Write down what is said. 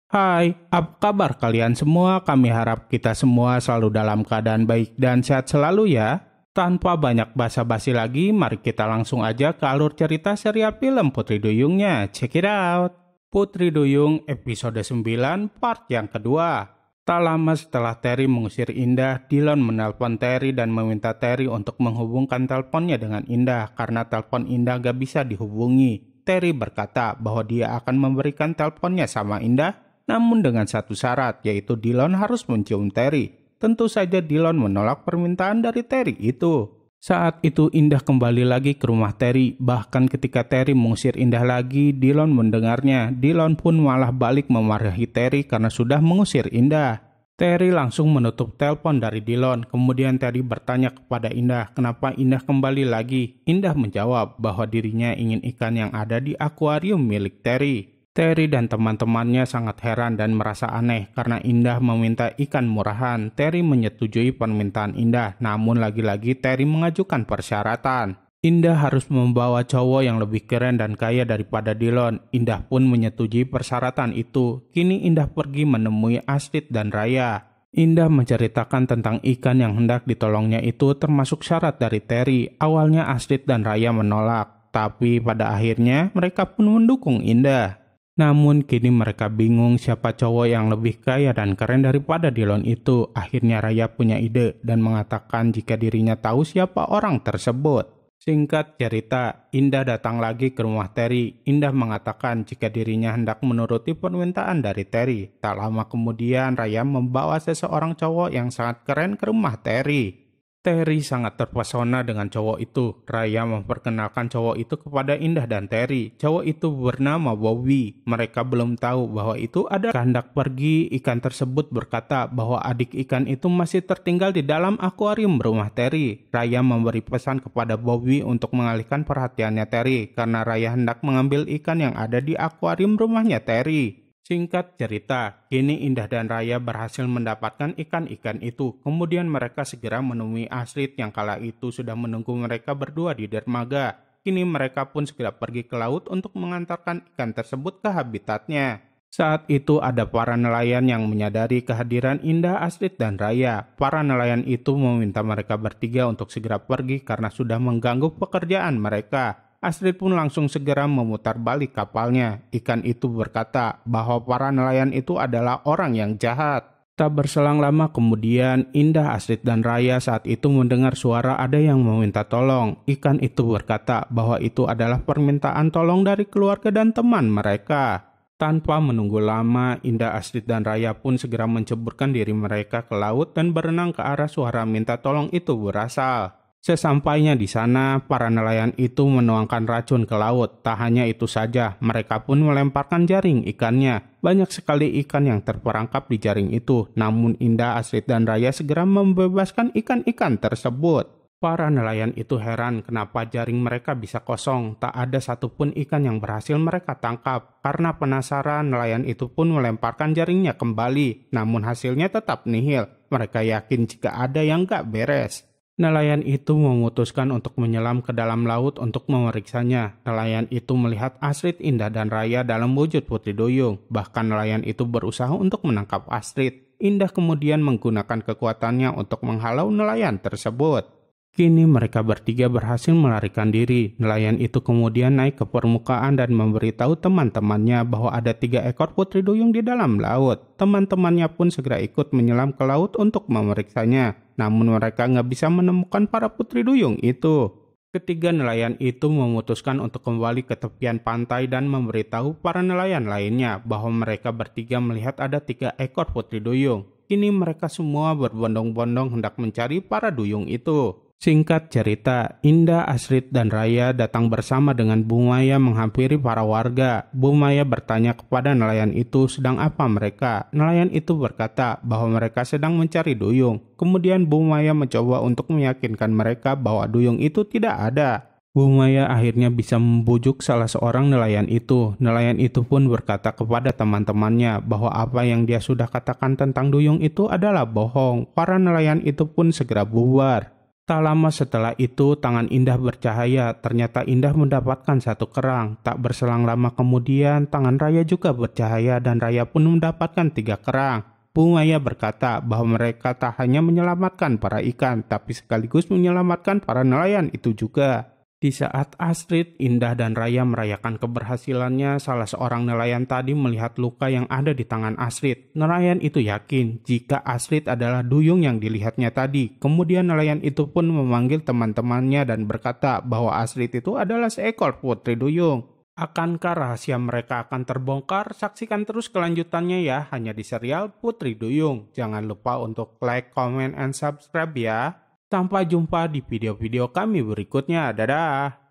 Hai, apa kabar kalian semua? Kami harap kita semua selalu dalam keadaan baik dan sehat selalu ya. Tanpa banyak basa-basi lagi, mari kita langsung aja ke alur cerita serial film Putri Duyungnya. Check it out. Putri Duyung episode 9 part yang kedua. Tak lama setelah Terry mengusir Indah, Dillon menelpon Terry dan meminta Terry untuk menghubungkan teleponnya dengan Indah karena telepon Indah gak bisa dihubungi. Terry berkata bahwa dia akan memberikan teleponnya sama Indah, namun dengan satu syarat, yaitu Dillon harus mencium Terry. Tentu saja Dillon menolak permintaan dari Terry itu. Saat itu Indah kembali lagi ke rumah Terry. Bahkan ketika Terry mengusir Indah lagi, Dillon mendengarnya. Dillon pun malah balik memarahi Terry karena sudah mengusir Indah. Terry langsung menutup telepon dari Dillon. Kemudian Terry bertanya kepada Indah, kenapa Indah kembali lagi? Indah menjawab bahwa dirinya ingin ikan yang ada di akuarium milik Terry. Terry dan teman-temannya sangat heran dan merasa aneh karena Indah meminta ikan murahan. Terry menyetujui permintaan Indah, namun lagi-lagi Terry mengajukan persyaratan. Indah harus membawa cowok yang lebih keren dan kaya daripada Dillon. Indah pun menyetujui persyaratan itu. Kini Indah pergi menemui Astrid dan Raya. Indah menceritakan tentang ikan yang hendak ditolongnya itu termasuk syarat dari Terry. Awalnya Astrid dan Raya menolak, tapi pada akhirnya mereka pun mendukung Indah. Namun kini mereka bingung siapa cowok yang lebih kaya dan keren daripada Dillon itu. Akhirnya Raya punya ide dan mengatakan jika dirinya tahu siapa orang tersebut. Singkat cerita, Indah datang lagi ke rumah Terry. Indah mengatakan jika dirinya hendak menuruti permintaan dari Terry. Tak lama kemudian Raya membawa seseorang cowok yang sangat keren ke rumah Terry. Terry sangat terpesona dengan cowok itu. Raya memperkenalkan cowok itu kepada Indah dan Terry. Cowok itu bernama Bobby. Mereka belum tahu bahwa itu ada kehendak pergi. Ikan tersebut berkata bahwa adik ikan itu masih tertinggal di dalam akuarium rumah Terry. Raya memberi pesan kepada Bobby untuk mengalihkan perhatiannya Terry karena Raya hendak mengambil ikan yang ada di akuarium rumahnya Terry. Singkat cerita, kini Indah dan Raya berhasil mendapatkan ikan-ikan itu. Kemudian mereka segera menemui Astrid yang kala itu sudah menunggu mereka berdua di dermaga. Kini mereka pun segera pergi ke laut untuk mengantarkan ikan tersebut ke habitatnya. Saat itu ada para nelayan yang menyadari kehadiran Indah, Astrid, dan Raya. Para nelayan itu meminta mereka bertiga untuk segera pergi karena sudah mengganggu pekerjaan mereka. Astrid pun langsung segera memutar balik kapalnya. Ikan itu berkata bahwa para nelayan itu adalah orang yang jahat. Tak berselang lama kemudian, Indah, Astrid, dan Raya saat itu mendengar suara ada yang meminta tolong. Ikan itu berkata bahwa itu adalah permintaan tolong dari keluarga dan teman mereka. Tanpa menunggu lama, Indah, Astrid, dan Raya pun segera menceburkan diri mereka ke laut dan berenang ke arah suara minta tolong itu berasal. Sesampainya di sana, para nelayan itu menuangkan racun ke laut. Tak hanya itu saja, mereka pun melemparkan jaring ikannya. Banyak sekali ikan yang terperangkap di jaring itu. Namun Indah, Astrid, dan Raya segera membebaskan ikan-ikan tersebut. Para nelayan itu heran kenapa jaring mereka bisa kosong. Tak ada satupun ikan yang berhasil mereka tangkap. Karena penasaran, nelayan itu pun melemparkan jaringnya kembali. Namun hasilnya tetap nihil. Mereka yakin jika ada yang gak beres. Nelayan itu memutuskan untuk menyelam ke dalam laut untuk memeriksanya. Nelayan itu melihat Astrid, Indah, dan Raya dalam wujud Putri Duyung. Bahkan nelayan itu berusaha untuk menangkap Astrid. Indah kemudian menggunakan kekuatannya untuk menghalau nelayan tersebut. Kini mereka bertiga berhasil melarikan diri. Nelayan itu kemudian naik ke permukaan dan memberitahu teman-temannya bahwa ada 3 ekor Putri Duyung di dalam laut. Teman-temannya pun segera ikut menyelam ke laut untuk memeriksanya. Namun mereka nggak bisa menemukan para Putri Duyung itu. Ketiga nelayan itu memutuskan untuk kembali ke tepian pantai dan memberitahu para nelayan lainnya bahwa mereka bertiga melihat ada 3 ekor Putri Duyung. Kini mereka semua berbondong-bondong hendak mencari para duyung itu. Singkat cerita, Indah, Astrid, dan Raya datang bersama dengan Bu Maya menghampiri para warga. Bu Maya bertanya kepada nelayan itu sedang apa mereka. Nelayan itu berkata bahwa mereka sedang mencari duyung. Kemudian Bu Maya mencoba untuk meyakinkan mereka bahwa duyung itu tidak ada. Bu Maya akhirnya bisa membujuk salah seorang nelayan itu. Nelayan itu pun berkata kepada teman-temannya bahwa apa yang dia sudah katakan tentang duyung itu adalah bohong. Para nelayan itu pun segera bubar. Tak lama setelah itu, tangan Indah bercahaya. Ternyata Indah mendapatkan satu kerang. Tak berselang lama kemudian, tangan Raya juga bercahaya dan Raya pun mendapatkan 3 kerang. Bu Maya berkata bahwa mereka tak hanya menyelamatkan para ikan, tapi sekaligus menyelamatkan para nelayan itu juga. Di saat Astrid, Indah, dan Raya merayakan keberhasilannya, salah seorang nelayan tadi melihat luka yang ada di tangan Astrid. Nelayan itu yakin jika Astrid adalah duyung yang dilihatnya tadi. Kemudian nelayan itu pun memanggil teman-temannya dan berkata bahwa Astrid itu adalah seekor putri duyung. Akankah rahasia mereka akan terbongkar? Saksikan terus kelanjutannya ya, hanya di serial Putri Duyung. Jangan lupa untuk like, comment, and subscribe ya. Sampai jumpa di video-video kami berikutnya. Dadah!